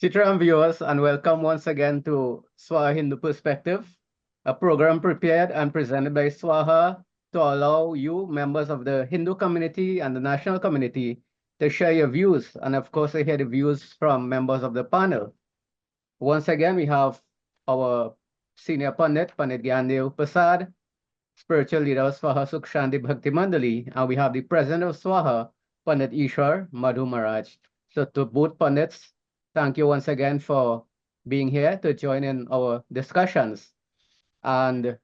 Chitram viewers, and welcome once again to Swaha Hindu Perspective, a program prepared and presented by Swaha to allow you, members of the Hindu community and the national community, to share your views and, of course, to hear the views from members of the panel. Once again, we have our senior Pandit Gyandev Prasad, spiritual leader of Swaha Sukh Shanti Bhakti Mandali, and we have the president of Swaha, Pandit Ishwar Madhu Maharaj. So to both Pandits, thank you once again for being here to join in our discussions. And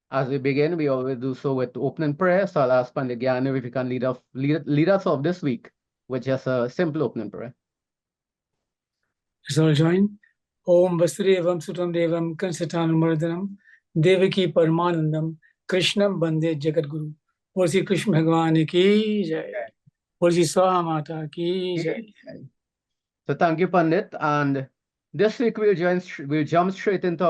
as we begin, we always do so with opening prayer. So I'll ask Pandit Gyandev if he can lead us off this week with just a simple opening prayer. Let's all join. Om Vasudevam Sutam Devam Kansatanam Mardhanam Devaki Paramanandam Krishnam Bande Jagat Guru. Bol Shri Krishna Bhagwan ki jai. Bol Shri Swaha Mata ki jai. So thank you, Pandit. And this week we'll jump straight into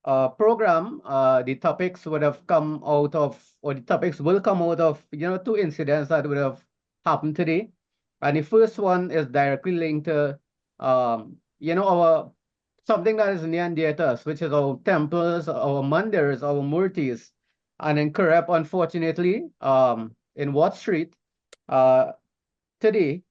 our program. The topics would have come out of, or the topics will come out of, two incidents that would have happened today. And the first one is directly linked to, our something that is near and dear to us, which is our temples, our mandirs, our murtis. And in Karep, unfortunately, in Watt Street, today,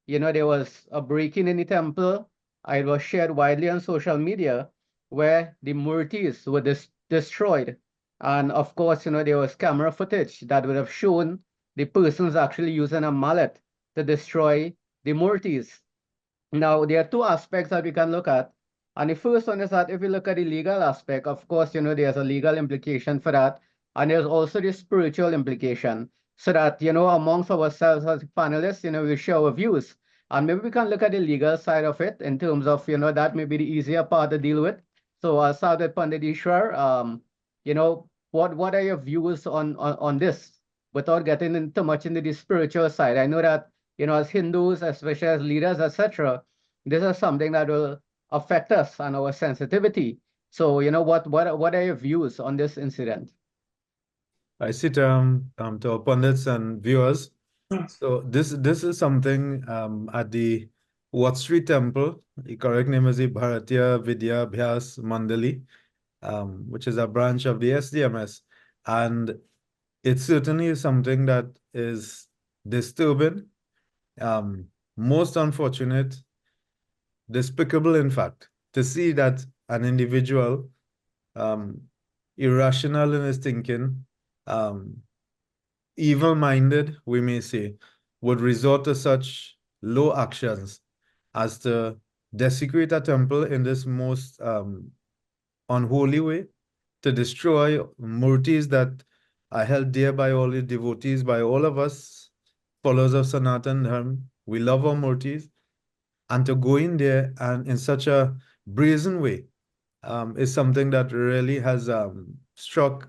there was a break-in in the temple. It was shared widely on social media where the murtis were destroyed. And of course, there was camera footage that would have shown the persons actually using a mallet to destroy the murtis. Now, there are two aspects that we can look at. And the first one is that if you look at the legal aspect, of course, there's a legal implication for that. And there's also the spiritual implication. So that, amongst ourselves as panelists, we share our views. And maybe we can look at the legal side of it in terms of, that may be the easier part to deal with. So I'll start with Pandit Ishwar. What are your views on this without getting into much into the spiritual side? I know that, as Hindus, especially as leaders, etc., this is something that will affect us and our sensitivity. So, what are your views on this incident? I sit to our pundits and viewers. So this is something at the Watt Street Temple. The correct name is the Bharatiya Vidya Abhyas Mandali, which is a branch of the SDMS. And it certainly is something that is disturbing, most unfortunate, despicable, in fact, to see that an individual, irrational in his thinking, evil-minded, we may say, would resort to such low actions as to desecrate a temple in this most unholy way, to destroy murtis that are held dear by all the devotees, by all of us, followers of Sanatan Dharma. We love our murtis. And to go in there and in such a brazen way is something that really has struck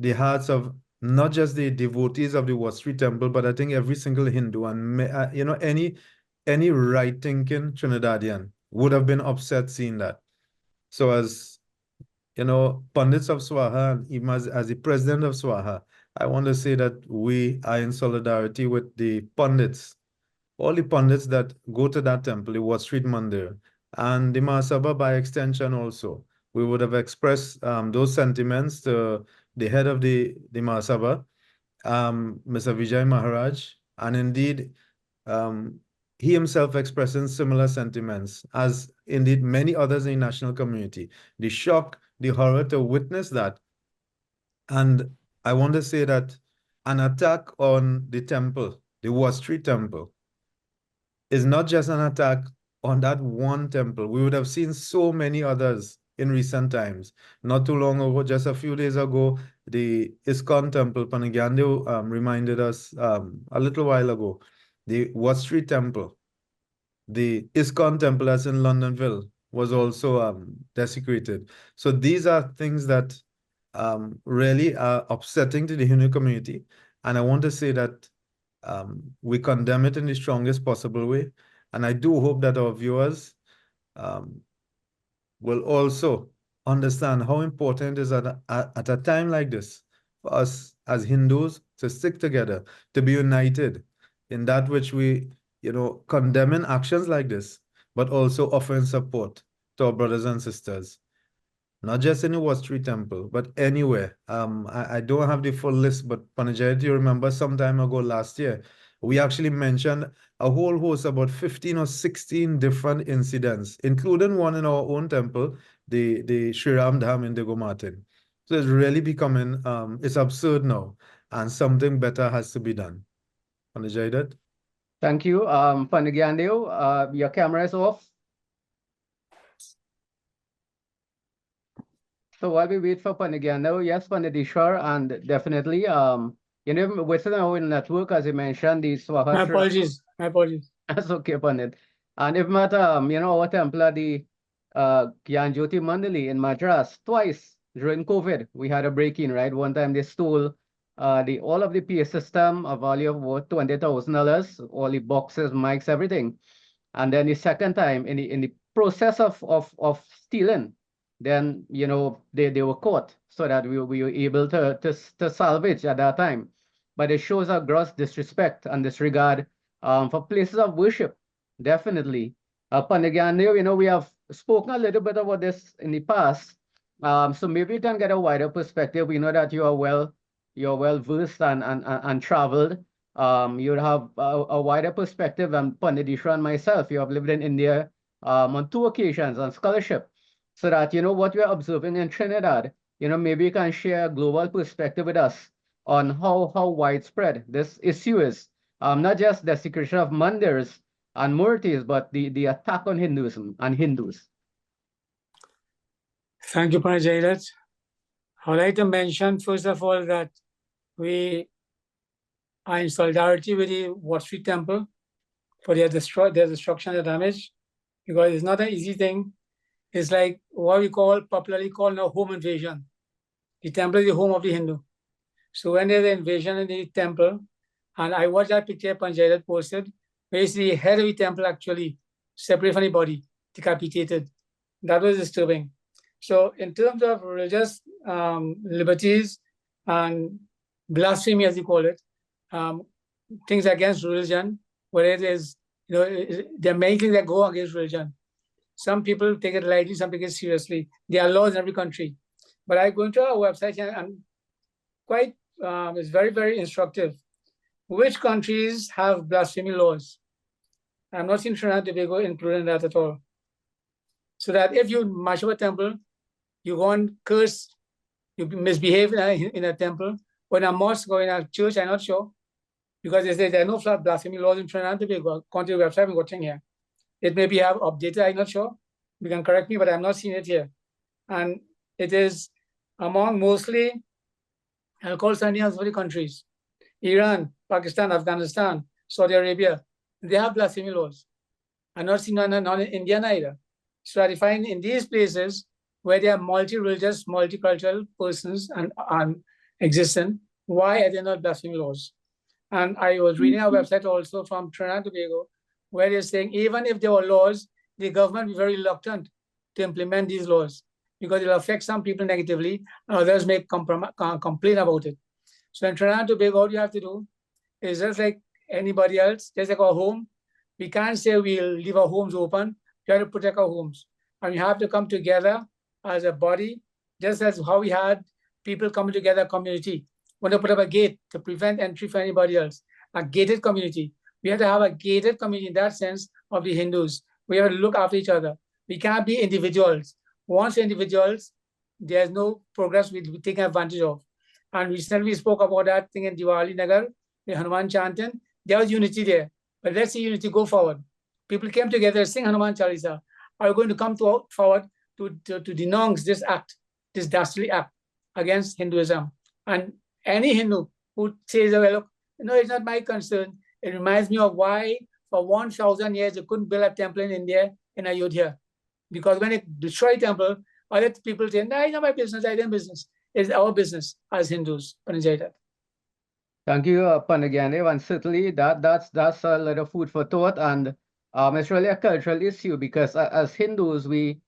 the hearts of not just the devotees of the Watt Street Temple, but I think every single Hindu and any right-thinking Trinidadian would have been upset seeing that. So as pundits of Swaha, and even as the president of Swaha, I want to say that we are in solidarity with the pundits, all the pundits that go to that temple, the Watt Street Mandir, and the Mahasabha by extension also. We would have expressed those sentiments to the head of the Mahasabha, Mr. Vijay Maharaj, and indeed, he himself expressing similar sentiments, as indeed many others in the national community. The shock, the horror to witness that. And I want to say that an attack on the temple, the Watt Street Temple, is not just an attack on that one temple. We would have seen so many others in recent times. Not too long ago, just a few days ago, the ISKCON temple, Panagyandev reminded us a little while ago, the Watt Street Temple, the ISKCON temple as in Londonville was also desecrated. So these are things that really are upsetting to the Hindu community. And I want to say that we condemn it in the strongest possible way. And I do hope that our viewers will also understand how important it is at a time like this for us as Hindus to stick together, to be united in that which we, condemning actions like this. but also offering support to our brothers and sisters, not just in the Wall Street Temple, but anywhere. I don't have the full list, but Panajayat, you remember some time ago last year, we actually mentioned a whole host, about 15 or 16 different incidents, including one in our own temple, the Sri Ram Dham in Digo Martin. So it's really becoming, it's absurd now, and something better has to be done. Panajayat? Thank you. Panagyandev, your camera is off. So while we wait for Panagyandev, yes, Panadishwar, and definitely, within our network, as you mentioned, the My Swaha apologies. My apologies. That's okay, Pandit. And if not, our temple, the Gyan Jyoti Mandali in Madras, twice during COVID, we had a break-in, right? One time they stole all of the PA system, a value of about $20,000, all the boxes, mics, everything. And then the second time, in the process of stealing, then they were caught, so that we were able to salvage at that time. But it shows a gross disrespect and disregard for places of worship, definitely. Panagyandev, we have spoken a little bit about this in the past. So maybe you can get a wider perspective. We know that you're well versed and traveled. You have a wider perspective than Pandit and myself. You have lived in India on 2 occasions on scholarship. So that, what we're observing in Trinidad, maybe you can share a global perspective with us on how widespread this issue is. Not just desecration of mandirs and murtis, but the attack on Hinduism and Hindus. Thank you, Panajayat. I would like to mention, first of all, that we are in solidarity with the Wall Street Temple for their destruction and damage, because it's not an easy thing. It's like what we popularly call now home invasion. The temple is the home of the Hindu. So when there's an invasion in the temple, and I watched that picture Panjayat posted, where you see the head of the temple actually separate from the body, decapitated. That was disturbing. So in terms of religious liberties and blasphemy, as you call it, things against religion, where it is, there are many things that go against religion. Some people take it lightly, some take it seriously. There are laws in every country. But I go into our website and quite, it's very, very instructive. Which countries have blasphemy laws? I'm not seeing Trinidad and Tobago included in that at all. So that if you march up a temple, you go and curse, you misbehave in a temple, or in a mosque or in a church, I'm not sure. Because they say there are no blasphemy laws in Trinidad and Tobago. According to the website, we're watching here. It may be have updated, I'm not sure. You can correct me, but I'm not seeing it here. And it is among mostly alcohol sardines for the countries. Iran, Pakistan, Afghanistan, Saudi Arabia, they have blasphemy laws. I'm not seeing none in India either. So I find in these places where there are multi-religious, multicultural persons and existent, why are there not blasphemy laws? And I was reading our website also from Trinidad and Tobago, where they're saying even if there were laws, the government will be very reluctant to implement these laws because it'll affect some people negatively and others may complain about it. So in Trinidad and Tobago, all you have to do is just like anybody else, just like our home. We can't say we'll leave our homes open. We have to protect our homes. And we have to come together as a body, just as how we had people coming together, community. We want to put up a gate to prevent entry for anybody else, a gated community. We have to have a gated community in that sense of the Hindus. We have to look after each other. We can't be individuals. Once individuals, there's no progress we'll be taken advantage of. And recently we spoke about that thing in Diwali Nagar, the Hanuman chanting. There was unity there. But let's see unity go forward. People came together, sing Hanuman Chalisa. Are going to come forward to denounce this act, this dastardly act against Hinduism. And any Hindu who says, well, look, it's not my concern. It reminds me of why for 1,000 years they couldn't build a temple in India in Ayodhya. Because when it destroyed temple, other people say, no, it's not my business, I didn't business. It's our business as Hindus. Thank you, Panagyandev, and certainly that's a lot of food for thought, and it's really a cultural issue because as Hindus, we,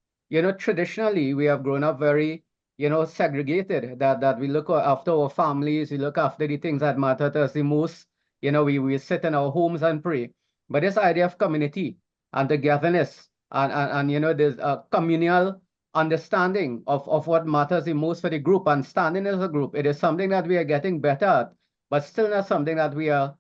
traditionally we have grown up very, segregated. That we look after our families, we look after the things that matter to us the most. We sit in our homes and pray. But this idea of community and togetherness and you know, there's a communal understanding of what matters the most for the group and standing as a group. It is something that we are getting better at, but still not something that we are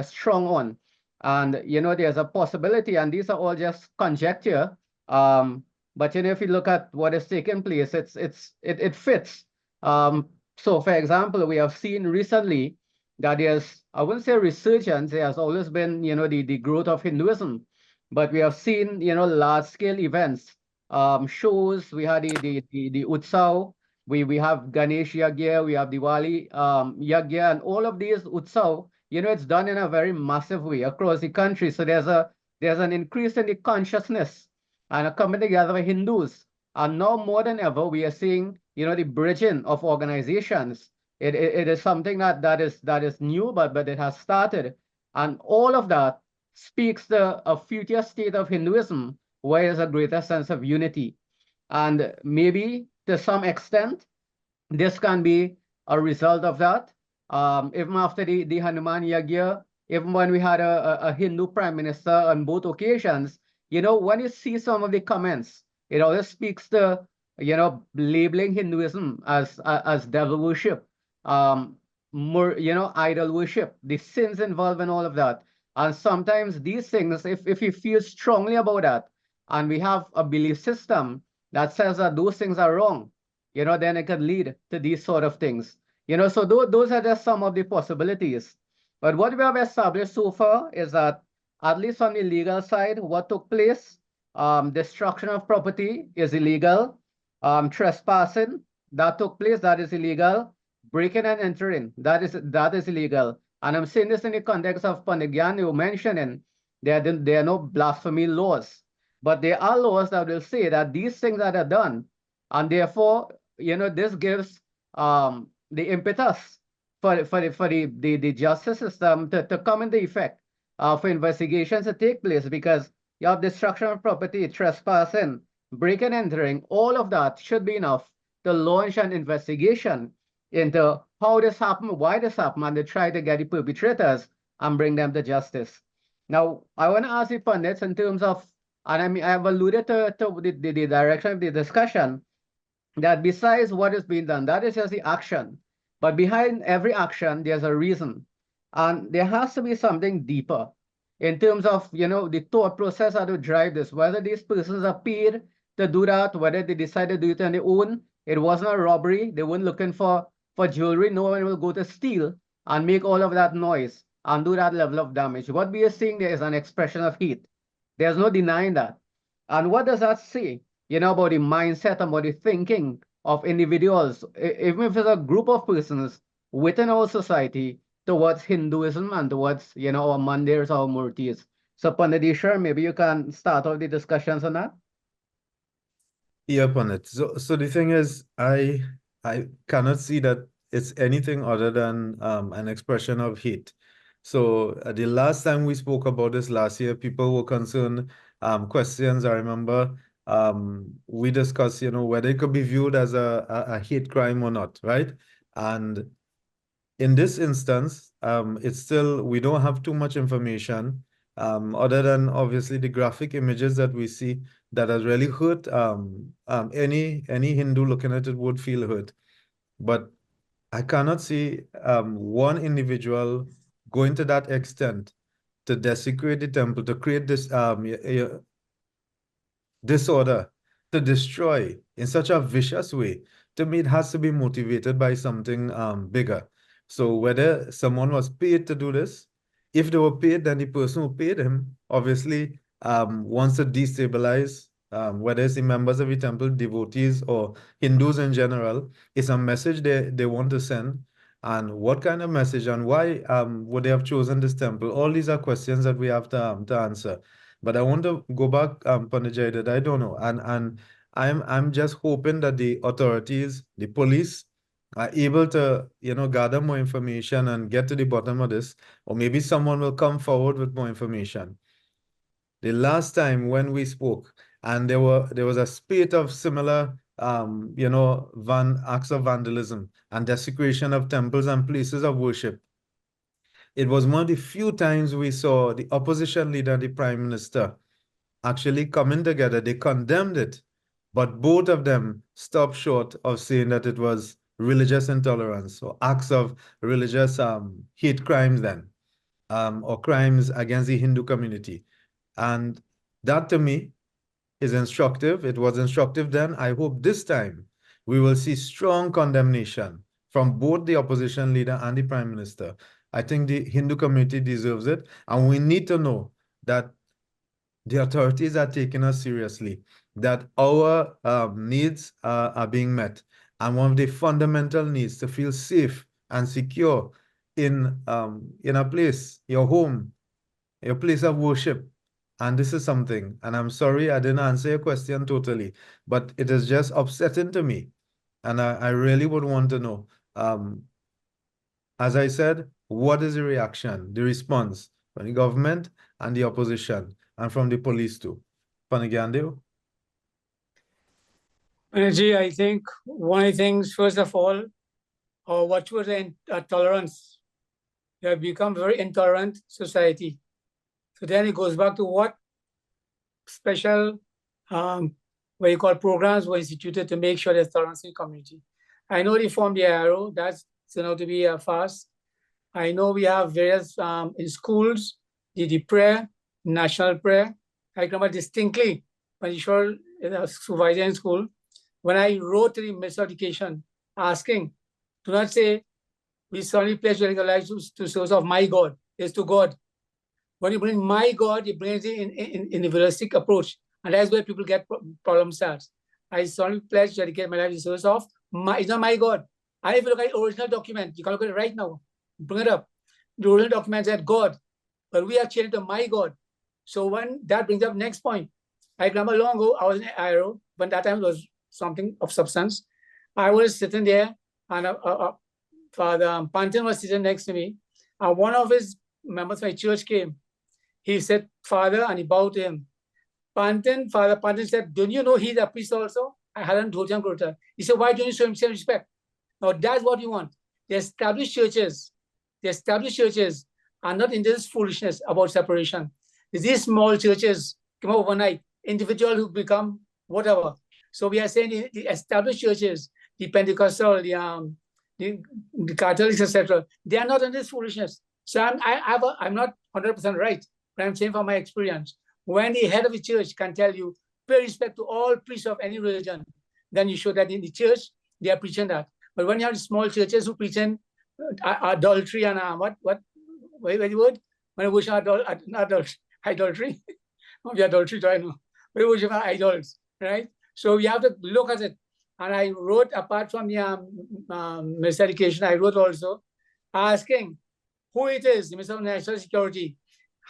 strong on. And you know, there's a possibility, and these are all just conjecture. But you know, if you look at what is taking place, it fits. So for example, we have seen recently that there's, I wouldn't say resurgence, there has always been, you know, the growth of Hinduism, but we have seen, you know, large scale events, shows. We had the Utsav, we have Ganesh Yagya, we have Diwali Yagya, and all of these Utsav, you know, it's done in a very massive way across the country. So there's an increase in the consciousness and a coming together of Hindus. And now more than ever, we are seeing, you know, the bridging of organizations. It is something that is new, but it has started. And all of that speaks to a future state of Hinduism where there's a greater sense of unity. And maybe to some extent, this can be a result of that. Even after the Hanuman Yagya, even when we had a Hindu prime minister on both occasions, you know, when you see some of the comments, it always speaks to, you know, labeling Hinduism as devil worship, more, you know, idol worship, the sins involved in all of that. And sometimes these things, if you feel strongly about that, and we have a belief system that says that those things are wrong, you know, then it could lead to these sort of things. You know, so those are just some of the possibilities. But what we have established so far is that, at least on the legal side, what took place, destruction of property is illegal. Trespassing, that took place, that is illegal. Breaking and entering, that is illegal. And I'm saying this in the context of Pandigyan, you mentioning there are no blasphemy laws, but there are laws that will say that these things that are done, and therefore, you know, this gives the impetus for the justice system to come into effect, for investigations to take place, because you have destruction of property, trespassing, break and entering, all of that should be enough to launch an investigation into how this happened, why this happened, and to try to get the perpetrators and bring them to justice. Now, I want to ask the pundits in terms of, and I mean, I have alluded to the direction of the discussion, that besides what is being done, that is just the action. But behind every action, there's a reason. And there has to be something deeper in terms of, you know, the thought process that would drive this, whether these persons are paid to do that, whether they decide to do it on their own. It wasn't a robbery. They weren't looking for jewelry. No one will go to steal and make all of that noise and do that level of damage. What we are seeing there is an expression of hate. There's no denying that. And what does that say, you know, about the mindset, about the thinking of individuals, even if it's a group of persons within our society, towards Hinduism and towards, you know, our mandirs, our murtis. So Pandadishwar, maybe you can start off the discussions on that. Yeah, Punit. So the thing is, I cannot see that it's anything other than an expression of hate. So the last time we spoke about this last year, people were concerned, questions. I remember we discussed, you know, whether it could be viewed as a hate crime or not, right? And in this instance, it's still, we don't have too much information, other than obviously the graphic images that we see that has really hurt. Any Hindu looking at it would feel hurt. But I cannot see one individual going to that extent to desecrate the temple, to create this disorder, to destroy in such a vicious way. To me, it has to be motivated by something bigger. So whether someone was paid to do this, if they were paid, then the person who paid him obviously wants to destabilize, whether it's the members of the temple, devotees, or Hindus in general. It's a message they want to send. And what kind of message, and why would they have chosen this temple? All these are questions that we have to answer. But I want to go back, Panajay, that I don't know. And I'm just hoping that the authorities, the police, are able to, you know, gather more information and get to the bottom of this, or maybe someone will come forward with more information. The last time when we spoke, and there was a spate of similar, you know, acts of vandalism and desecration of temples and places of worship. It was one of the few times we saw the opposition leader, the prime minister, actually coming together. They condemned it, but both of them stopped short of saying that it was religious intolerance or acts of religious hate crimes then, or crimes against the Hindu community. And that to me is instructive. It was instructive then. I hope this time we will see strong condemnation from both the opposition leader and the prime minister. I think the Hindu community deserves it. And we need to know that the authorities are taking us seriously, that our needs are being met. And one of the fundamental needs to feel safe and secure in a place, your home, your place of worship. And this is something, and I'm sorry I didn't answer your question totally, but it is just upsetting to me. And I really would want to know, as I said, what is the reaction, the response from the government and the opposition and from the police too? Panagyandev? Energy, I think one of the things, first of all, what was the tolerance? We have become a very intolerant society. So then it goes back to what special, what you call programs were instituted to make sure there's tolerance in the community. I know they formed the arrow, that's turned out to be a farce. I know we have various, in schools, the prayer, national prayer. I remember distinctly, when you were supervisor in school, when I wrote to the Minister of Education asking, do not say, we solemnly pledge to legalize to source of my God, is to God. When you bring my God, you bring it in individualistic approach. And that's where people get problem starts. I solemnly pledge to dedicate my life to the service of my, it's not my God. And if you look at the original document, you can look at it right now, bring it up. The original document said God, but we have changed to my God. So when that brings up next point, I remember long ago, I was in Aero, when that time it was something of substance. I was sitting there, and Father Pantin was sitting next to me, and one of his members of my church came. He said, Father, and he bowed to him. Father Pantin said, don't you know he's a priest also? I hadn't told him. He said, why don't you show him some respect? Now that's what we want. The established churches are not in this foolishness about separation. These small churches come up overnight, individuals who become whatever. So we are saying the established churches, the Pentecostal, the Catholics, etc., they are not in this foolishness. So I'm not 100% right, but I'm saying from my experience, when the head of the church can tell you, pay respect to all priests of any religion, then you show that in the church, they are preaching that. But when you have small churches who preach in adultery and what the word? When you worship idolatry, not the adultery, I know. We worship idols, right? So we have to look at it. And I wrote, apart from the Minister of Education, I wrote also asking who it is, the Minister of National Security,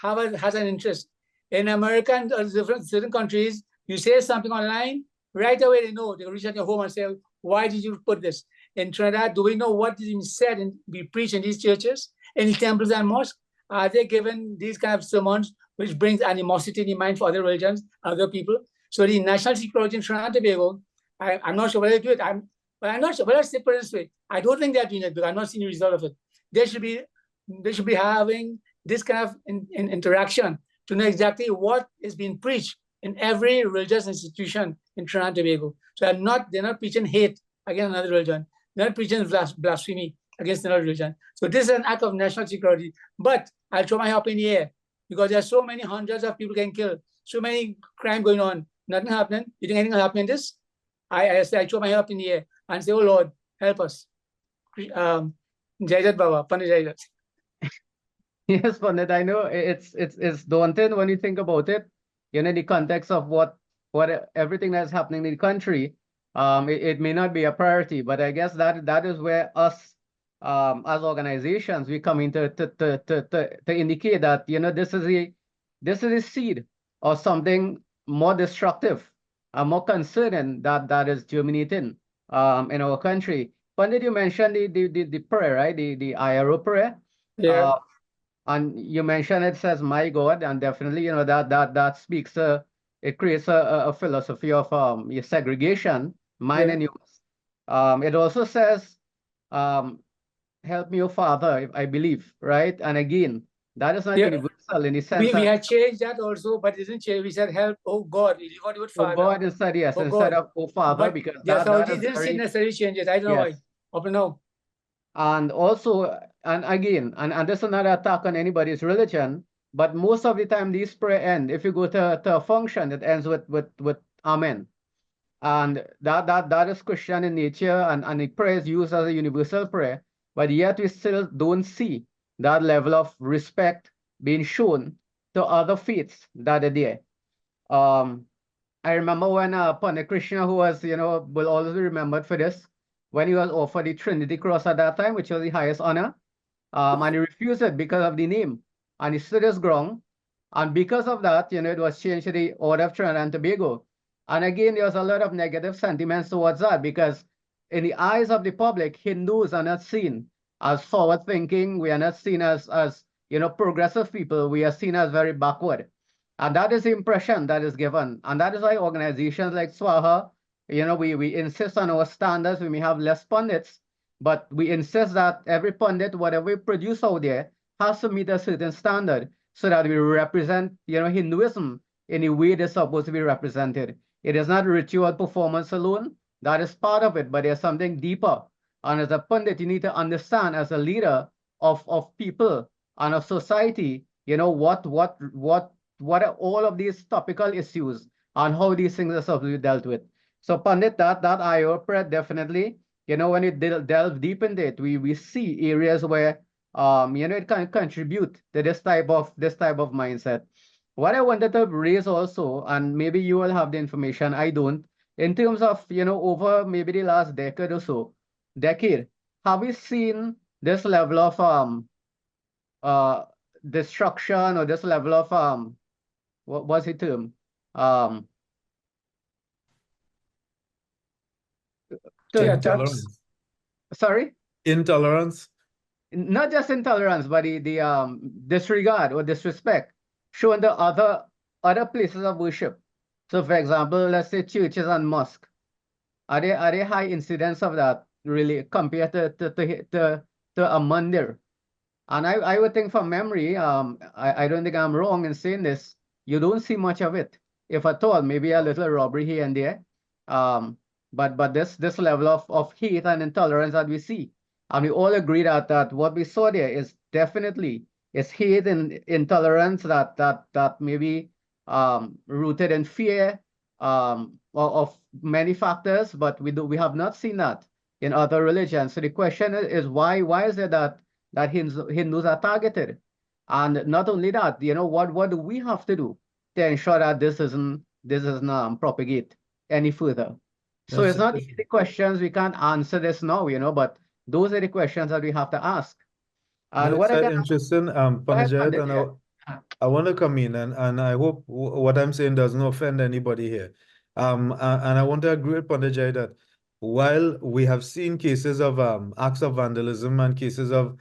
has an interest. In America and certain countries, you say something online, right away they know. They reach out your home and say, why did you put this? In Trinidad, do we know what is being said and be preached in these churches, in the temples and mosques? Are they given these kind of sermons which brings animosity in the mind for other religions, other people? So the national security in Trinidad and Tobago, I'm not sure whether they do it. But I'm not sure. But let's say put it this way. I don't think they're doing it because I'm not seeing the result of it. They should be having this kind of interaction to know exactly what is being preached in every religious institution in Trinidad and Tobago. So they're not preaching hate against another religion. They're not preaching blasphemy against another religion. So this is an act of national security. But I'll throw my hat up in the air because there are so many hundreds of people getting killed, so many crime going on, nothing happening. You think anything will happen in this? I throw my hat up in the air and say, oh Lord, help us. Jaidat Baba, Pandit Jaidat. Yes, Pandit, I know it's daunting when you think about it. You know, in the context of what everything that's happening in the country, it may not be a priority, but I guess that is where us as organizations we come in to indicate that, you know, this is a seed or something more destructive and more concerning that is germinating in our country. Pandit, you mentioned the prayer, right? The IRO prayer. Yeah. And you mentioned it says my God, and definitely, you know, that speaks it creates a philosophy of your segregation, mine and yours. It also says help me, O Father, I believe, right? And again, that is not universal. universal in the sense we that had changed that also, but it didn't change. We said, help, oh God, you got your oh Father, God instead, yes, oh instead God. of oh Father, But because the that authority is didn't see very necessarily change it. I don't know why. yes. Up and now. And also, and again, and this is not an attack on anybody's religion, but most of the time these prayer end. If you go to a function, it ends with Amen. And that is Christian in nature, and the prayer is used as a universal prayer, but yet we still don't see that level of respect being shown to other faiths that are there. Um, I remember when Pandit Krishna, who was, will always be remembered for this, when he was offered the Trinity Cross at that time, which was the highest honor, and he refused it because of the name, and he stood his ground, and because of that, it was changed to the Order of Trinidad and Tobago. And again, there was a lot of negative sentiments towards that because in the eyes of the public, Hindus are not seen as forward thinking. We are not seen as progressive people. We are seen as very backward. And that is the impression that is given. And that is why organizations like Swaha, we insist on our standards. We may have less pundits, but we insist that every pundit, whatever we produce out there, has to meet a certain standard so that we represent, Hinduism in the way it is supposed to be represented. It is not ritual performance alone. That is part of it, but there's something deeper. And as a pundit, you need to understand as a leader of people and of society, what are all of these topical issues and how these things are supposed to be dealt with. So Pandit, that I operate definitely, when you delve deep into it, we see areas where it can contribute to this type of mindset. What I wanted to raise also, and maybe you will have the information, I don't, in terms of, over maybe the last decade or so, have we seen this level of uh destruction or this level of what was the term? Um, Intolerance. Sorry? Intolerance. Not just intolerance, but the disregard or disrespect shown to other places of worship. So, for example, let's say churches and mosques. Are they high incidence of that really compared to a mandir? And I would think from memory, I don't think I'm wrong in saying this, you don't see much of it, if at all, maybe a little robbery here and there. But this level of hate and intolerance that we see, and we all agree that what we saw there is definitely is hate and intolerance that maybe rooted in fear of many factors, but we have not seen that in other religions. So the question is why is it that Hindus are targeted? And not only that, what do we have to do to ensure that this isn't propagate any further? So That's it's not interesting. easy questions. We can't answer this now, but those are the questions that we have to ask. And That's what I can interesting, go ahead, Panajayat, Pandit, and yeah. I want to come in and I hope what I'm saying doesn't offend anybody here. And I want to agree with Pandajay that while we have seen cases of acts of vandalism and cases of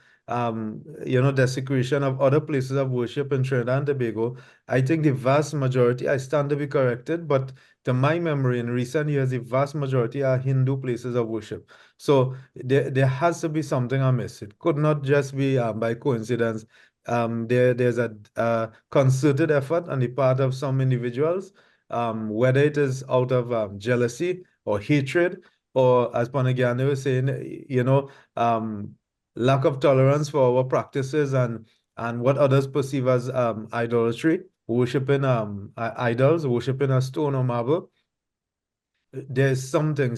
desecration of other places of worship in Trinidad and Tobago, I think the vast majority, I stand to be corrected, but to my memory in recent years, the vast majority are Hindu places of worship. So there has to be something amiss. It could not just be by coincidence. There's a concerted effort on the part of some individuals, whether it is out of jealousy or hatred, or as Panagyan was saying, lack of tolerance for our practices and what others perceive as idolatry, worshiping idols, worshiping a stone or marble. There's something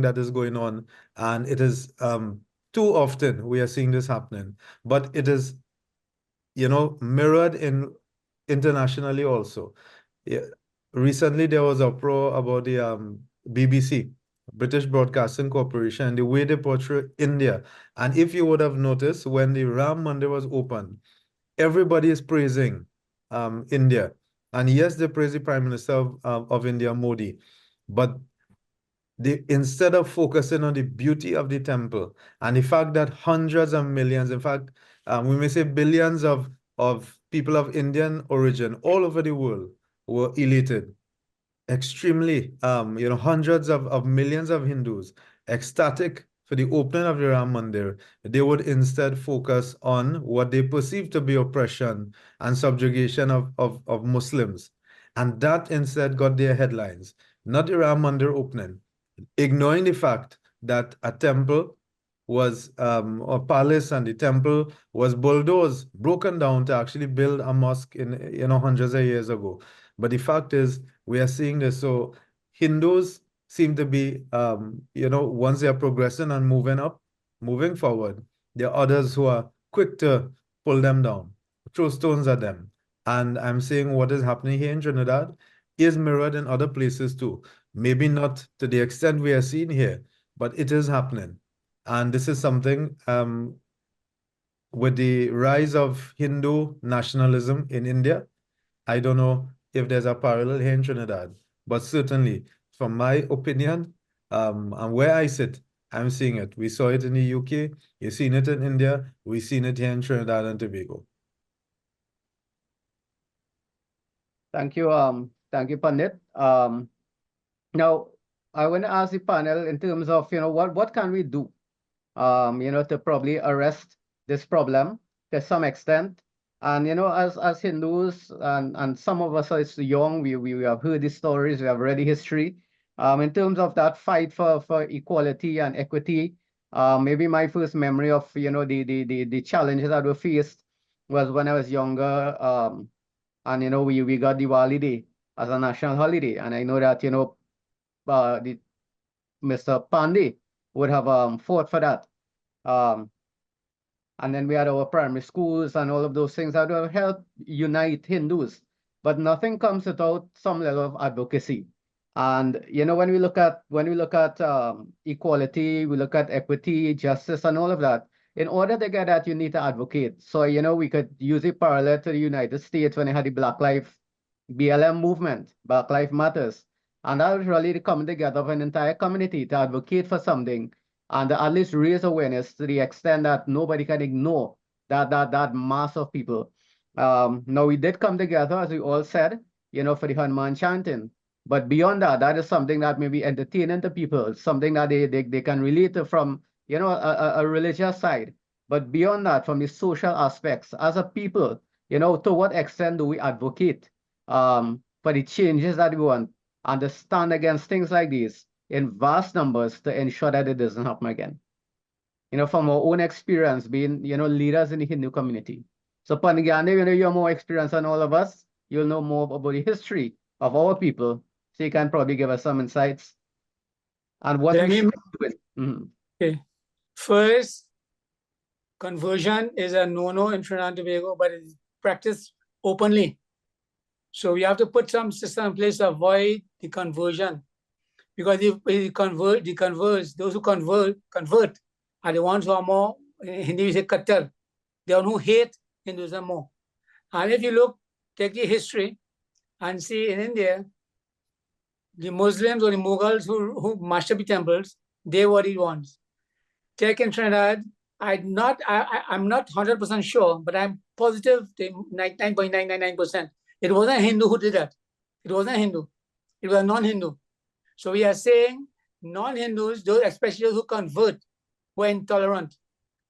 that is going on, and it is too often we are seeing this happening, but it is mirrored in internationally also. Yeah. Recently, there was a pro about the BBC, British Broadcasting Corporation, and the way they portray India. And if you would have noticed, when the Ram Mandir was opened, everybody is praising India. And yes, they praise the Prime Minister of India, Modi, but instead of focusing on the beauty of the temple and the fact that hundreds of millions, in fact, we may say billions of people of Indian origin all over the world were elated, extremely, hundreds of millions of Hindus ecstatic for the opening of the Ram Mandir, they would instead focus on what they perceive to be oppression and subjugation of Muslims. And that instead got their headlines, not the Ram Mandir opening, ignoring the fact that a temple was a palace, and the temple was bulldozed, broken down to actually build a mosque in hundreds of years ago. But the fact is, we are seeing this. So Hindus seem to be, once they are progressing and moving forward, there are others who are quick to pull them down, throw stones at them. And I'm saying what is happening here in Trinidad is mirrored in other places too. Maybe not to the extent we are seeing here, but it is happening. And this is something with the rise of Hindu nationalism in India. I don't know if there's a parallel here in Trinidad, but certainly, from my opinion, and where I sit, I'm seeing it. We saw it in the UK, you've seen it in India, we've seen it here in Trinidad and Tobago. Thank you, Pandit. Now I want to ask the panel in terms of, what can we do, to probably arrest this problem to some extent. And, as Hindus and some of us are young, we have heard these stories, we have read the history. In terms of that fight for equality and equity, maybe my first memory of, the challenges that were faced was when I was younger. And, we got Diwali Day as a national holiday. And I know that, Mr. Pandey would have fought for that. And then we had our primary schools and all of those things that will help unite Hindus. But nothing comes without some level of advocacy. And when we look at equality, we look at equity, justice, and all of that. In order to get that, you need to advocate. So we could use a parallel to the United States when they had the Black Lives BLM movement, Black Lives Matters. And that was really the coming together of an entire community to advocate for something and to at least raise awareness to the extent that nobody can ignore that mass of people. Now, we did come together, as we all said, for the Hanuman chanting. But beyond that, that is something that may be entertaining to people, something that they can relate to from, a religious side. But beyond that, from the social aspects, as a people, to what extent do we advocate for the changes that we want and to stand against things like these in vast numbers to ensure that it doesn't happen again? From our own experience being, leaders in the Hindu community. So Panigande, you have more experience than all of us. You'll know more about the history of our people. So you can probably give us some insights and what we should be doing. Okay. First, conversion is a no-no in Trinidad and Tobago, but it's practiced openly. So we have to put some system in place to avoid the conversion. Because if we convert, those who convert are the ones who are more, in Hindi we say kattar. They are who hate Hinduism more. And if you take the history and see in India, the Muslims or the Mughals who mastered the temples, they were the ones. Take in Trinidad, I'm not 100% sure, but I'm positive 99.999%. It wasn't a Hindu who did that. It wasn't a Hindu. It was a non-Hindu. So we are saying non-Hindus, those especially those who convert, were intolerant.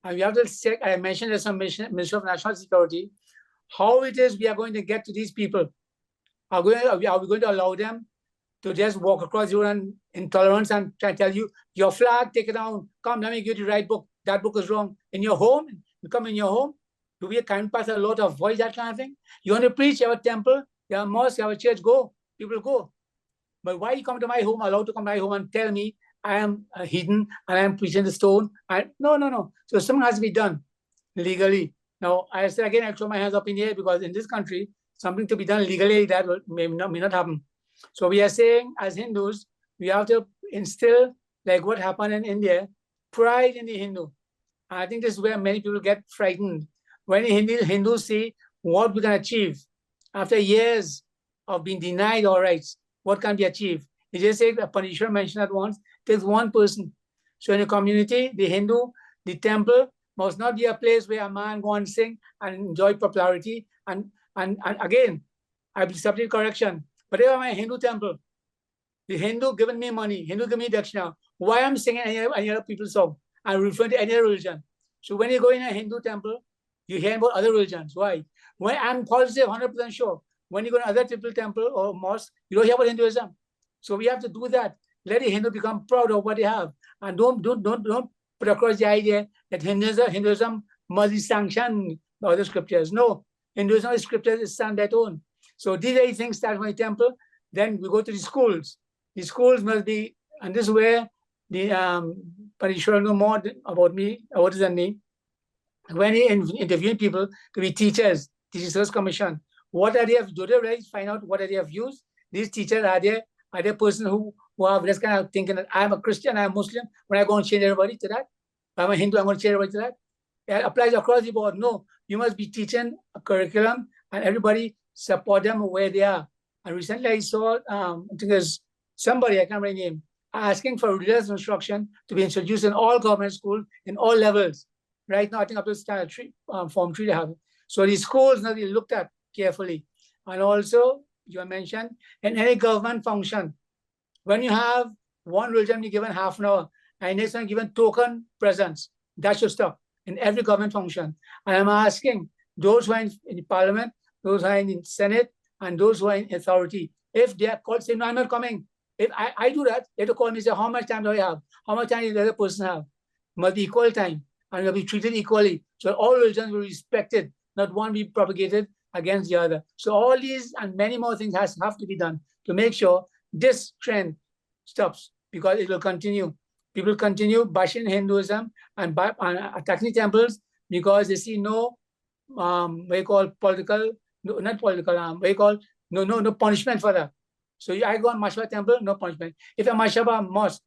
And we have to check, I mentioned as a Minister of National Security, how it is we are going to get to these people. Are we going to allow them to just walk across your intolerance and try to tell you, your flag, take it down, come, let me give you the right book, that book is wrong. In your home, you come in your home, do we kind of pass a lot of voice, that kind of thing? You want to preach, you have a temple, you have a mosque, you have a church, go, people go. But why you come to my home, allowed to come to my home and tell me I am a heathen and I am preaching the stone? No. So something has to be done legally. Now, I said again, I throw my hands up in the air because in this country, something to be done legally that may not happen. So we are saying as Hindus, we have to instill, like what happened in India, pride in the Hindu. And I think this is where many people get frightened. When Hindus see what we can achieve after years of being denied our rights, what can be achieved? They just say, Panishwar mentioned that once, there's one person. So in a community, the Hindu, the temple must not be a place where a man go and sing and enjoy popularity. And again, I will substitute correction. But if I'm a Hindu temple, the Hindu giving me money, Hindu give me dakshina, why I'm singing any other people's song? and referring to any other religion. So when you go in a Hindu temple, you hear about other religions. Why? When I'm positive, 100% sure, when you go to another temple or mosque, you don't hear about Hinduism. So we have to do that. Let the Hindu become proud of what they have, and don't put across the idea that Hinduism must be sanctioned by other scriptures. No, Hinduism is scriptures is stand that own. So these are things start from the temple. Then we go to the schools. The schools must be, and this is where the Parishwara know more about me, about his name. When he interviewing people to be teachers, teachers commission, what are they have, do they really find out what are they have used? These teachers are they person who have this kind of thinking that I'm a Christian, I'm a Muslim, when I go and change everybody to that? I'm a Hindu, I'm going to change everybody to that? It applies across the board. No, you must be teaching a curriculum and everybody support them where they are. And recently I saw, I think there's somebody, I can't remember the name, asking for religious instruction to be introduced in all government schools in all levels. Right now, I think up to standard form 3 they have it. So these schools now be looked at carefully. And also, you mentioned, in any government function, when you have one religion, you're given half an hour, and next one given token presence, that should stop in every government function. And I'm asking those who are in the parliament, those who are in the Senate, and those who are in authority, if they are called, say, no, I'm not coming. If I do that, they have to call me and say, how much time do I have? How much time does the other person have? Must be equal time, and will be treated equally. So all religions will be respected, not one be propagated against the other. So all these and many more things have to be done to make sure this trend stops, because it will continue. People continue bashing Hinduism and attacking temples because they see no what you call political, no, not political, what you call no punishment for that. So I go on Mashaba temple, no punishment. If a Mashaba mosque,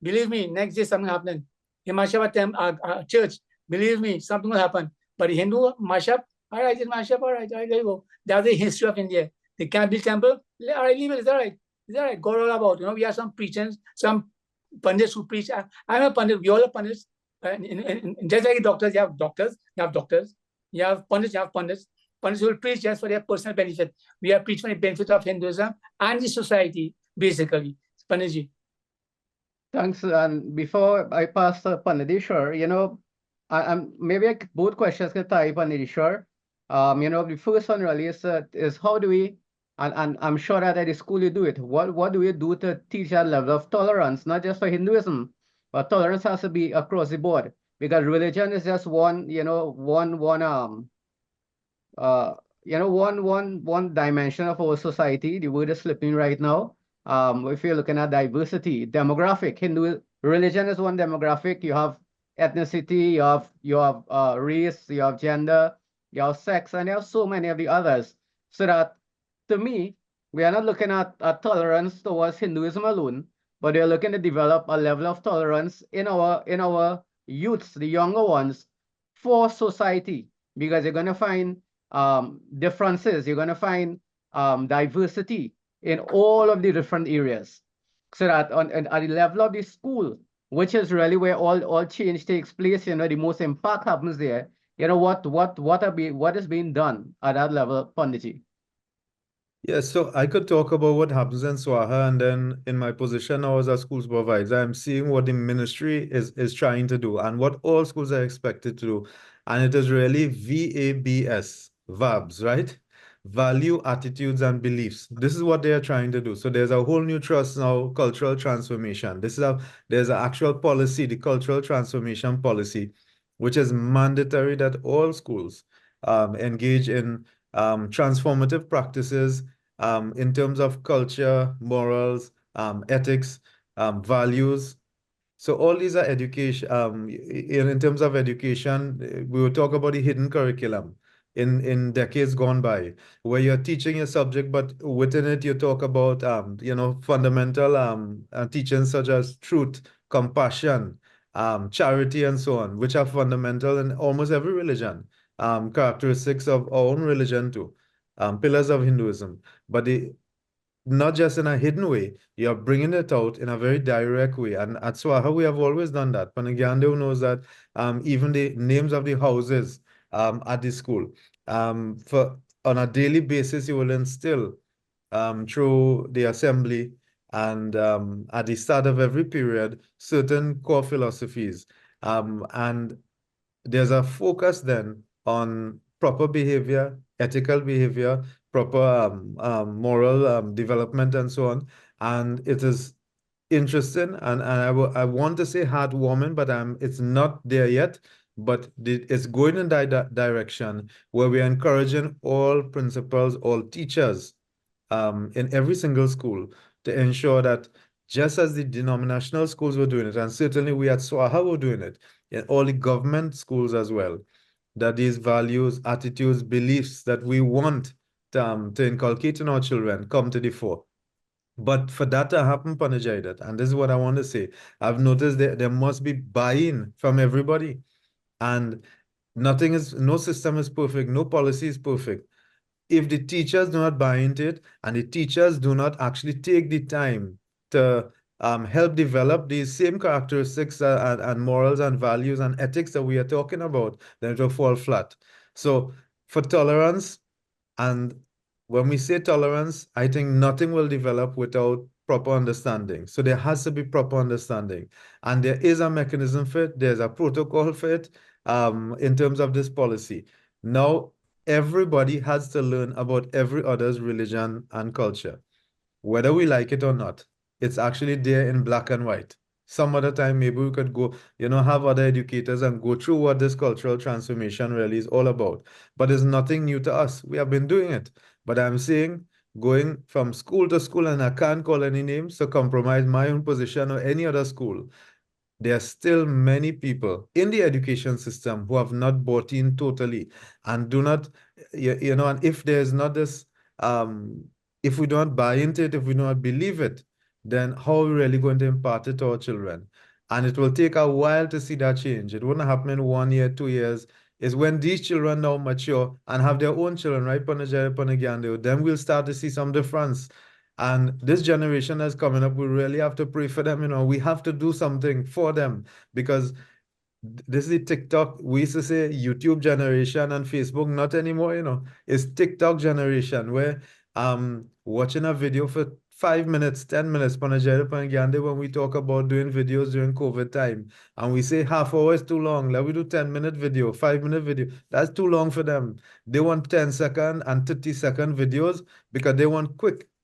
believe me, next day something happening. In Mashaba church, believe me, something will happen. But the Hindu Mashab, all right, in Mashab, all right, there you go. That's the history of India. The can't build temple, all right, leave it, it's all right. It's all right, go all about. We have some preachers, some pundits who preach. I'm a pundit, we all are pundits. Just like doctors, you have doctors, you have pundits, Pundits will preach just for their personal benefit. We are preaching for the benefit of Hinduism and the society, basically. Panditji. Thanks. And before I pass to Panditeshwar, I'm maybe both questions can tie Panditeshwar. The first one really is how do we, and I'm sure that at the school you do it. What do we do to teach that level of tolerance, not just for Hinduism, but tolerance has to be across the board, because religion is just one dimension of our society. The word is slipping right now. If you're looking at diversity, demographic, Hindu religion is one demographic. You have ethnicity, you have race, you have gender, you have sex, and you have so many of the others. So that, to me, we are not looking at tolerance towards Hinduism alone, but we are looking to develop a level of tolerance in our youths, the younger ones, for society, because you're going to find differences, you're going to find diversity in all of the different areas. So that at the level of the school, which is really where all change takes place, the most impact happens there. What is being done at that level, Panditji? Yes, so I could talk about what happens in Swaha, and then in my position now as a school supervisor, I'm seeing what the ministry is trying to do and what all schools are expected to do. And it is really VABS, VABs, right? Value, attitudes, and beliefs. This is what they are trying to do. So there's a whole new trust now, cultural transformation. There's an actual policy, the cultural transformation policy, which is mandatory that all schools engage in transformative practices in terms of culture, morals, ethics, values. So all these are education. In terms of education, we will talk about the hidden curriculum in decades gone by, where you're teaching a subject, but within it you talk about fundamental teachings such as truth, compassion, charity, and so on, which are fundamental in almost every religion. Characteristics of our own religion too, pillars of Hinduism. But not just in a hidden way, you're bringing it out in a very direct way. And at Swaha, we have always done that. Panagyandev knows that even the names of the houses at the school, on a daily basis, you will instill through the assembly and at the start of every period, certain core philosophies And there's a focus then on proper behavior, ethical behavior, proper moral development, and so on. And it is interesting, and I want to say heartwarming, but it's not there yet. But it's going in that direction where we're encouraging all principals, all teachers, in every single school to ensure that just as the denominational schools were doing it, and certainly we at SWAHA were doing it, in all the government schools as well, that these values, attitudes, beliefs that we want to inculcate in our children come to the fore. But for that to happen, Panajaidat, and this is what I want to say, I've noticed that there must be buy-in from everybody. And no system is perfect, no policy is perfect. If the teachers do not buy into it and the teachers do not actually take the time to help develop these same characteristics and morals and values and ethics that we are talking about, then it will fall flat. So for tolerance, and when we say tolerance, I think nothing will develop without proper understanding. So there has to be proper understanding. And there is a mechanism for it. There's a protocol for it in terms of this policy. Now, everybody has to learn about every other's religion and culture, whether we like it or not. It's actually there in black and white. Some other time, maybe we could go, have other educators and go through what this cultural transformation really is all about. But it's nothing new to us. We have been doing it. But I'm saying going from school to school, and I can't call any names to compromise my own position or any other school, there are still many people in the education system who have not bought in totally and do not, and if there's not this, if we don't buy into it, if we don't believe it, then how are we really going to impart it to our children? And it will take a while to see that change. It wouldn't happen in 1 year, 2 years. Is when these children now mature and have their own children, right, Panajaya, Panagyandu, then we'll start to see some difference. And this generation that's coming up, we really have to pray for them. We have to do something for them because this is the TikTok. We used to say YouTube generation and Facebook, not anymore. It's TikTok generation where watching a video for 5 minutes, 10 minutes, when we talk about doing videos during COVID time, and we say half hour is too long. Let we do 10-minute video, 5-minute video. That's too long for them. They want 10-second and 30-second videos because they want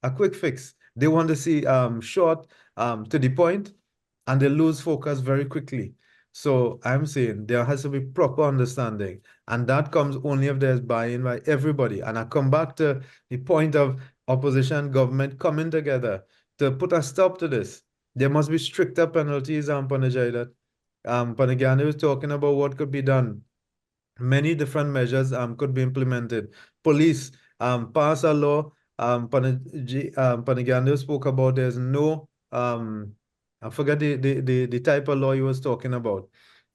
a quick fix. They want to see short, to the point, and they lose focus very quickly. So I'm saying there has to be proper understanding, and that comes only if there's buy-in by everybody. And I come back to the point of opposition government coming together to put a stop to this. There must be stricter penalties, Panajai, that Panagani was talking about what could be done. Many different measures could be implemented. Police pass a law. Panagani spoke about there's no I forget the type of law he was talking about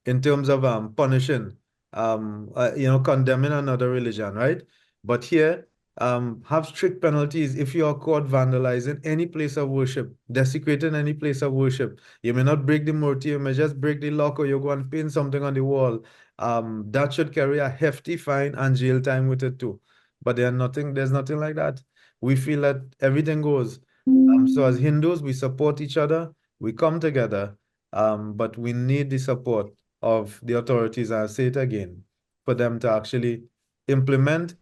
in terms of punishing, condemning another religion, right? But here, have strict penalties if you are caught vandalizing any place of worship, desecrating any place of worship. You may not break the mortar, you may just break the lock, or you go and paint something on the wall. That should carry a hefty fine and jail time with it too. But there's nothing like that. We feel that everything goes. So as Hindus, we support each other, we come together, but we need the support of the authorities, I'll say it again, for them to actually implement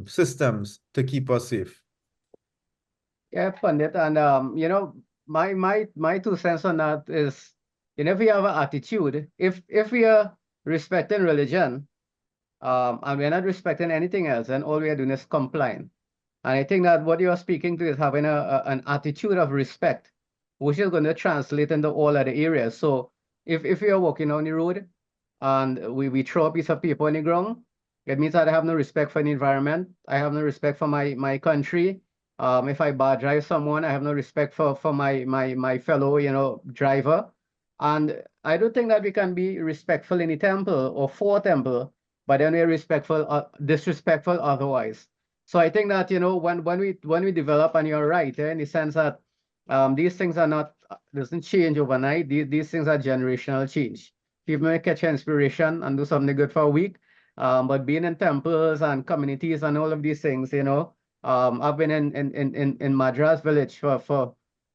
systems to keep us safe. Yeah, Pandit, and my 2 cents on that is, if we have an attitude, if we are respecting religion, and we're not respecting anything else, then all we are doing is complying. And I think that what you are speaking to is having an attitude of respect, which is going to translate into all other areas. So if we are walking on the road and we throw a piece of paper on the ground, it means that I have no respect for the environment. I have no respect for my country. If I bad drive someone, I have no respect for my fellow, driver. And I don't think that we can be respectful in the temple or for temple, but then we're disrespectful otherwise. So I think that, when we develop, and you're right, in the sense that these things are not, doesn't change overnight. These things are generational change. People may catch inspiration and do something good for a week, but being in temples and communities and all of these things, I've been in Madras village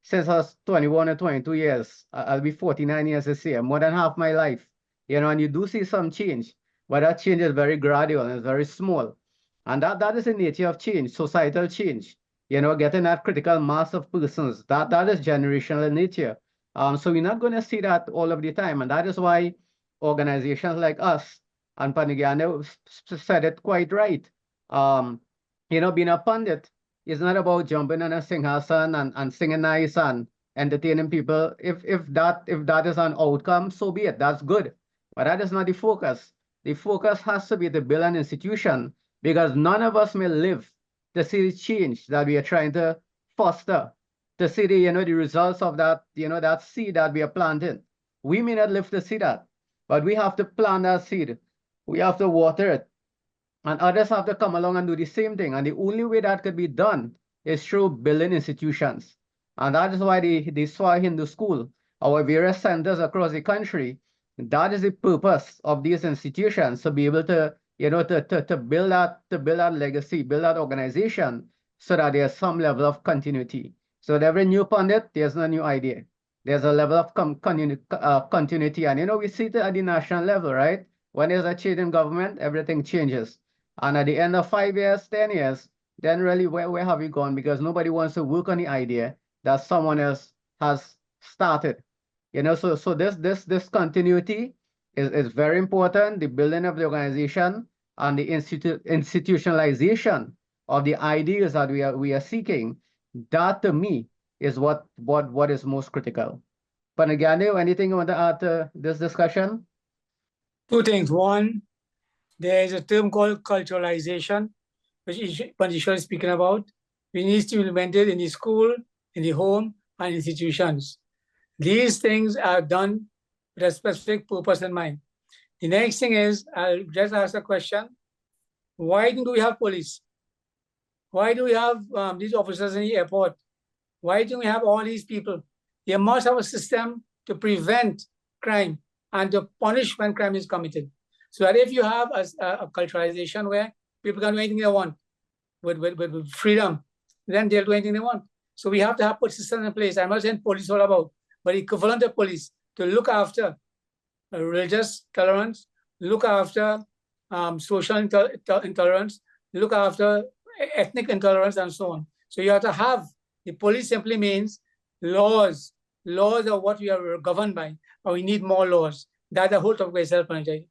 since I was 21 or 22 years. I'll be 49 years this year, more than half my life. and you do see some change, but that change is very gradual and it's very small. And that is the nature of change, societal change, getting that critical mass of persons, that is generational in nature. So we're not going to see that all of the time. And that is why organizations like us, and Panigane said it quite right. Um, being a pundit is not about jumping on a singhasan and singing nice and entertaining people. If that is an outcome, so be it. That's good. But that is not the focus. The focus has to be to build an institution because none of us may live to see the change that we are trying to foster, to see the results of that, that seed that we are planting. We may not live to see that, but we have to plant that seed. We have to water it. And others have to come along and do the same thing. And the only way that could be done is through building institutions. And that is why the Swahili Hindu School, our various centers across the country, that is the purpose of these institutions, to be able to, to build that legacy, build that organization so that there's some level of continuity. So with every new pundit, there's no new idea. There's a level of continuity. And we see it at the national level, right? When there's a change in government, everything changes. And at the end of 5 years, 10 years, then really where have we gone? Because nobody wants to work on the idea that someone else has started. So this continuity is very important. The building of the organization and the institutionalization of the ideas that we are seeking, that to me is what is most critical. Panagane, anything you want to add to this discussion? Two things. One, there is a term called culturalization, which Panjishwar is speaking about. We need to implement it in the school, in the home, and institutions. These things are done with a specific purpose in mind. The next thing is, I'll just ask a question. Why do we have police? Why do we have these officers in the airport? Why do we have all these people? You must have a system to prevent crime and to punish when crime is committed. So that if you have a culturalization where people can do anything they want with freedom, then they'll do anything they want. So we have to have put systems in place. I'm not saying police all about, but equivalent of police to look after religious tolerance, look after social intolerance, look after ethnic intolerance, and so on. So you have to have, the police simply means laws. Laws are what we are governed by, or we need more laws. That's the whole topic by itself, Panjay.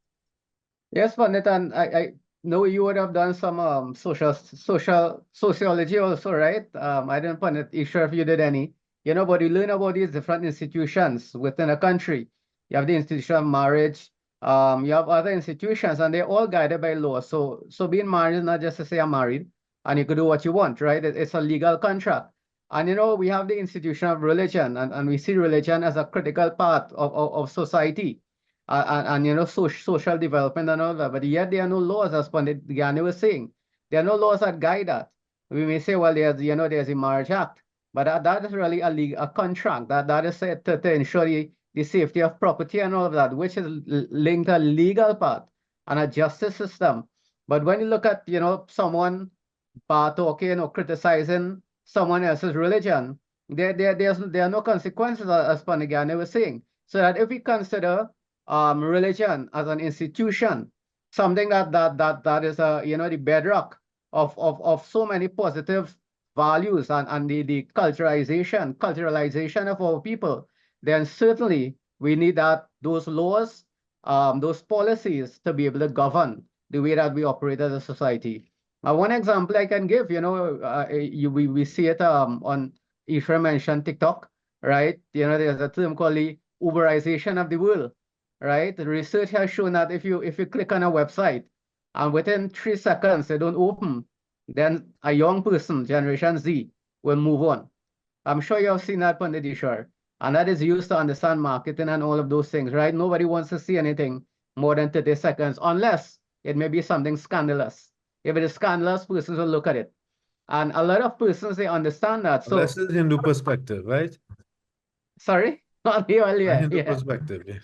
Yes, Pandit, and I know you would have done some sociology also, right? I didn't, Pandit, sure if you did any. But you learn about these different institutions within a country. You have the institution of marriage, you have other institutions, and they're all guided by law. So being married is not just to say I'm married, and you could do what you want, right? It's a legal contract. And we have the institution of religion, and we see religion as a critical part of society. And social development and all that, but yet there are no laws, as Pandit Gyani was saying. There are no laws that guide that. We may say, well, there's a Marriage Act, but that is really a contract that is set to ensure the safety of property and all of that, which is linked to a legal part and a justice system. But when you look at someone talking or criticizing someone else's religion, there are no consequences, as Pandit Gyani was saying. So that if we consider religion as an institution, something that is the bedrock of so many positive values and the culturalization of our people, then certainly we need those laws, those policies to be able to govern the way that we operate as a society. One example I can give, we see it on, Ishra mentioned TikTok, right? There's a term called the Uberization of the world. Right? The research has shown that if you click on a website and within 3 seconds they don't open, then a young person, Generation Z, will move on. I'm sure you have seen that, Pandit Ishwar. And that is used to understand marketing and all of those things, right? Nobody wants to see anything more than 30 seconds, unless it may be something scandalous. If it is scandalous, persons will look at it. And a lot of persons, they understand that. So Unless it's Hindu perspective, right? Sorry? Not the earlier. A Hindu Yeah. perspective, yeah.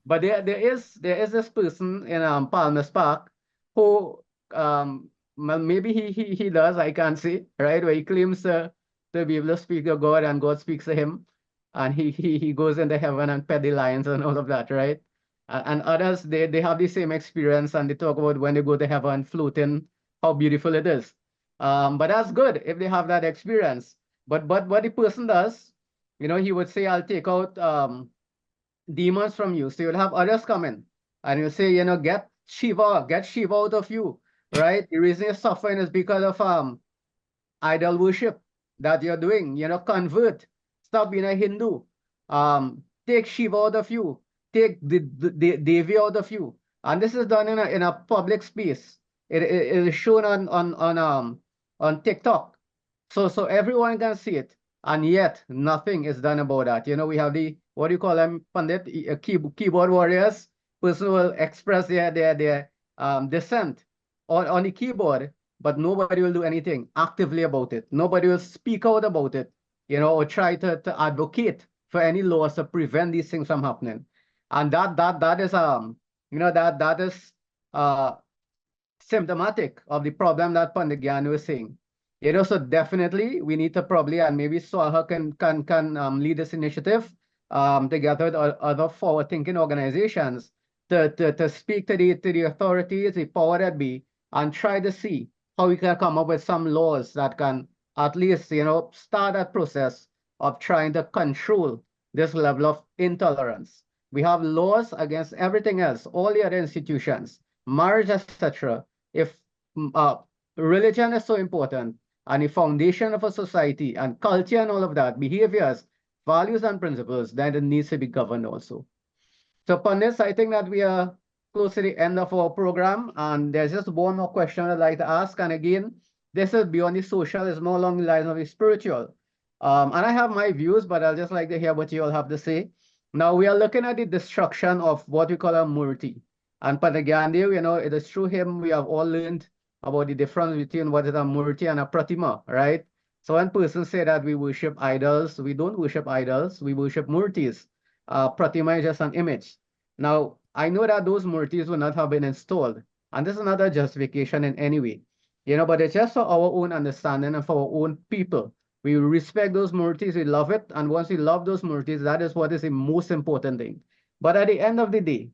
But there is this person in Palmer's Park who well, maybe he does, I can't see, right? Where he claims to be able to speak to God and God speaks to him, and he goes into heaven and pet the lions and all of that, right? And others, they have the same experience and they talk about when they go to heaven floating, how beautiful it is. But that's good if they have that experience. But what the person does, he would say, I'll take out demons from you. So you'll have others come in and you'll say, get Shiva out of you, right? The reason you're suffering is because of idol worship that you're doing. Convert. Stop being a Hindu. Take Shiva out of you. Take the Devi out of you. And this is done in a public space. It is shown on TikTok. So everyone can see it. And yet nothing is done about that. We have the, what do you call them, Pandit, keyboard warriors, person who will express their dissent on the keyboard, but nobody will do anything actively about it. Nobody will speak out about it, or try to advocate for any laws to prevent these things from happening. And that is that is symptomatic of the problem that Pandit Gyanu is saying. So definitely we need to probably, and maybe Swaha can lead this initiative together with other forward-thinking organizations to speak to the authorities, the power that be, and try to see how we can come up with some laws that can at least, start that process of trying to control this level of intolerance. We have laws against everything else, all the other institutions, marriage, etc. If religion is so important, and the foundation of a society and culture and all of that, behaviors, values and principles, then it needs to be governed also. So upon this, I think that we are close to the end of our program, and there's just one more question I'd like to ask. And again, this is beyond the social, it's more along the lines of the spiritual. And I have my views, but I'll just like to hear what you all have to say. Now we are looking at the destruction of what we call a murti. And Pandit Gyandev, it is through him we have all learned about the difference between what is a murti and a pratima, right? So when persons say that we worship idols, we don't worship idols, we worship murtis. Pratima is just an image. Now, I know that those murtis will not have been installed, and this is not a justification in any way, but it's just for our own understanding and for our own people. We respect those murtis, we love it, and once we love those murtis, that is what is the most important thing. But at the end of the day,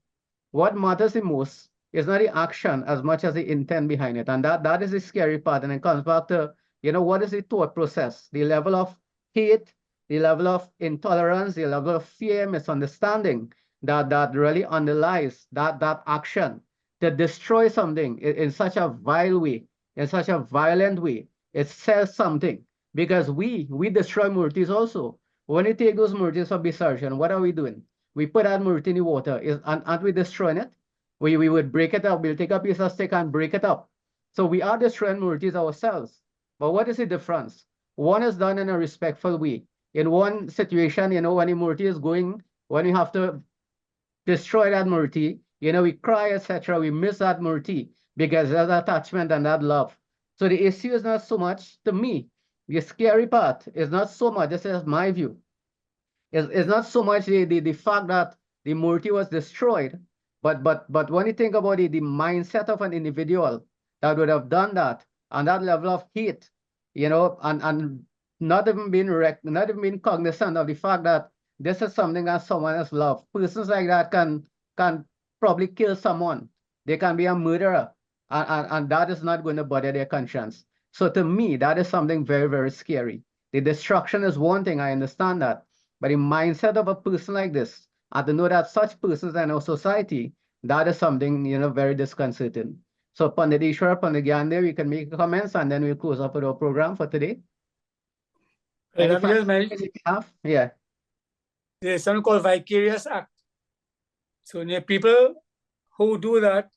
what matters the most is not the action as much as the intent behind it. And that is the scary part. And it comes back to, what is the thought process, the level of hate, the level of intolerance, the level of fear, misunderstanding that really underlies that action to destroy something in such a vile way, in such a violent way. It says something because we destroy murtis also. When you take those murtis for Visarjan, what are we doing? We put that murti in the water. Aren't we destroying it? We would break it up. We'll take a piece of stick and break it up. So we are destroying murtis ourselves. But what is the difference? One is done in a respectful way. In one situation, when the murti is going, when we have to destroy that murti, we cry, etc. We miss that murti because there's attachment and that love. So the issue is not so much, to me, the scary part is not so much, this is my view, it's not so much the fact that the murti was destroyed, but when you think about it, the mindset of an individual that would have done that and that level of hate, and not even being cognizant of the fact that this is something that someone has loved. Persons like that can probably kill someone. They can be a murderer, and that is not going to bother their conscience. So to me, that is something very, very scary. The destruction is one thing, I understand that, but the mindset of a person like this, and to know that such persons are in our society, that is something, very disconcerting. So Pandit Ishwar, Pandit Gyandev, you can make comments and then we'll close up with our program for today. Any final comments you have? Yeah. There's something called vicarious act. So there are people who do that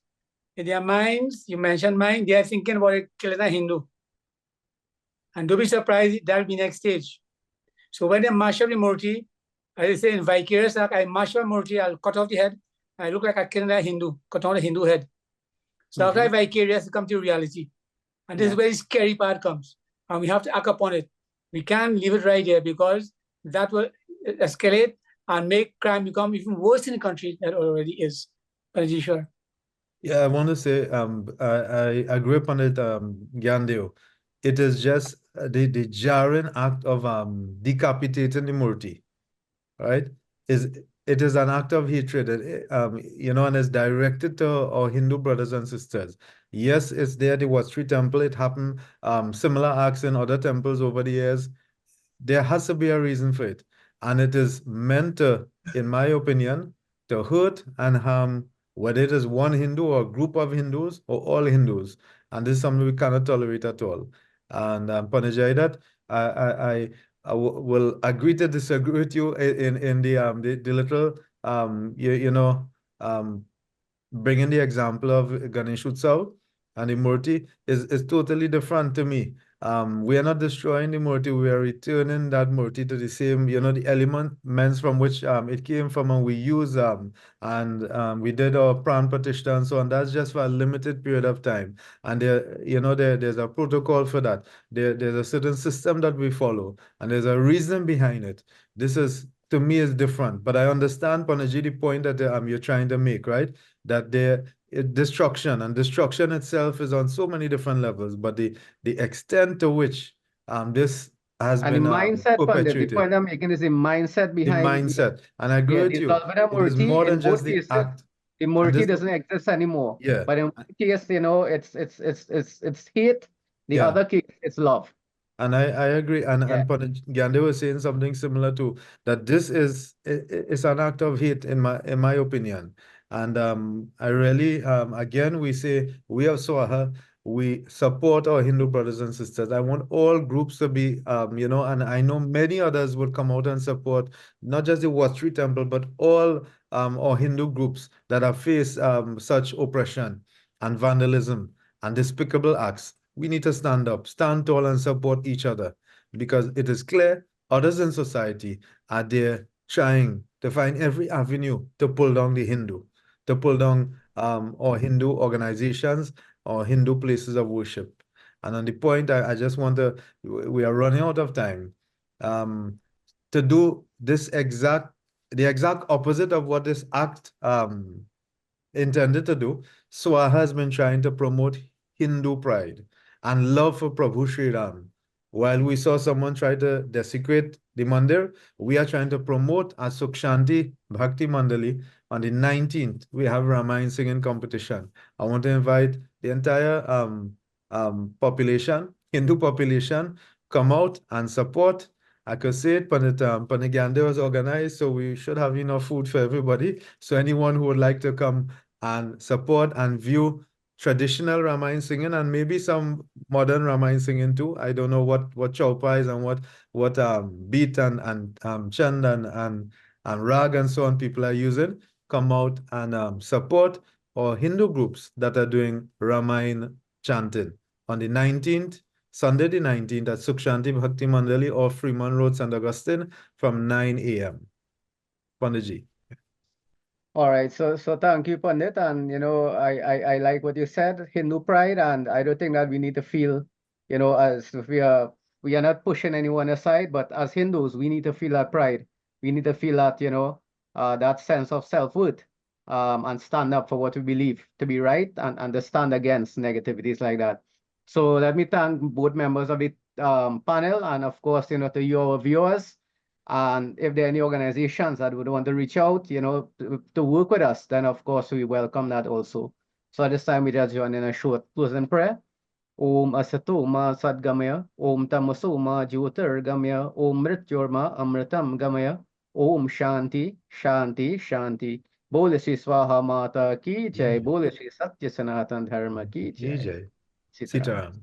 in their minds, you mentioned mind, they are thinking about it, killing a Hindu. And don't be surprised, that'll be next stage. So when they mash up the murti, as I say in vicarious act, I mash up a murti, I'll cut off the head, I look like I killed a Hindu, cut off the Hindu head. So after vicarious, it comes to reality. And this is where the scary part comes. And we have to act upon it. We can't leave it right here because that will escalate and make crime become even worse in the country than it already is. Sure. Yeah, I want to say, I agree upon it, Gyandev. It is just the jarring act of decapitating the murti, right? it is an act of hatred, and it's directed to our Hindu brothers and sisters. Yes, it's there, the Wat Street Temple. It happened, similar acts in other temples over the years. There has to be a reason for it. And it is meant to, in my opinion, to hurt and harm, whether it is one Hindu or a group of Hindus or all Hindus. And this is something we cannot tolerate at all. And Panajay, that will agree to disagree with you in the little um bringing the example of Ganesh Utsav and the Murti is totally different to me. We are not destroying the Murti, we are returning that Murti to the same, the elements from which it came from, and we use we did our pran pratishtha and so on. That's just for a limited period of time. And there's a protocol for that. There's a certain system that we follow, and there's a reason behind it. This is, to me, is different. But I understand, Panaji, the point that you're trying to make, right? That destruction itself is on so many different levels, but the extent to which this has And the been mindset, Pandit, the perpetuated, point I'm making is the mindset the behind mindset, and I agree yeah, with the you, Dalvada it is Murti more in than just both the cases, act. the And Murti this, doesn't exist anymore. yeah, But in one case, it's hate. The yeah. other case, it's love. And I agree. And Yeah. Gandhi was saying something similar to that. This is an act of hate in my opinion. And I really again, we say we have Swaha. We support our Hindu brothers and sisters. I want all groups to be and I know many others will come out and support not just the Wat Street Temple, but all our Hindu groups that have faced such oppression and vandalism and despicable acts. We need to stand up, stand tall, and support each other, because it is clear others in society are there trying to find every avenue to pull down the Hindu, to pull down or Hindu organizations or Hindu places of worship. And on the point, I just want to, we are running out of time, to do the exact opposite of what this act intended to do. Swaha has been trying to promote Hindu pride and love for Prabhu Sri Ram. While we saw someone try to desecrate the mandir, we are trying to promote a Sukh Shanti Bhakti Mandali. On the 19th, we have Ramayana singing competition. I want to invite the entire population, Hindu population, come out and support. I could say it, Panaganda was organized, so we should have enough food for everybody. So anyone who would like to come and support and view traditional Ramayana singing and maybe some modern Ramayana singing too. I don't know what chaupais and what beat and chand and rag and so on people are using. Come out and support our Hindu groups that are doing Ramayana chanting on the 19th, Sunday the 19th at Sukh Shanti Bhakti Mandali off Fremont Road, St. Augustine from 9 a.m. Panditji. All right, so thank you, Pandit, and I like what you said, Hindu pride, and I don't think that we need to feel, as if we are not pushing anyone aside, but as Hindus, we need to feel that pride. We need to feel that, that sense of self-worth, and stand up for what we believe to be right, and to stand against negativities like that. So let me thank both members of the panel, and of course, to your viewers. And if there are any organizations that would want to reach out, to work with us, then of course we welcome that also. So at this time, we just join in a short closing prayer. Om Asatoma Sadgamaya, Om Tamasoma Jyotirgamaya, Om Mrityurma Amritam Gamaya, Om Shanti, Shanti, Shanti. Bole Shri Swaha Mata ki jai, Bole Shri Satya Sanatan Dharma ki Jai jai. Jai. Sitaram. Sitaram.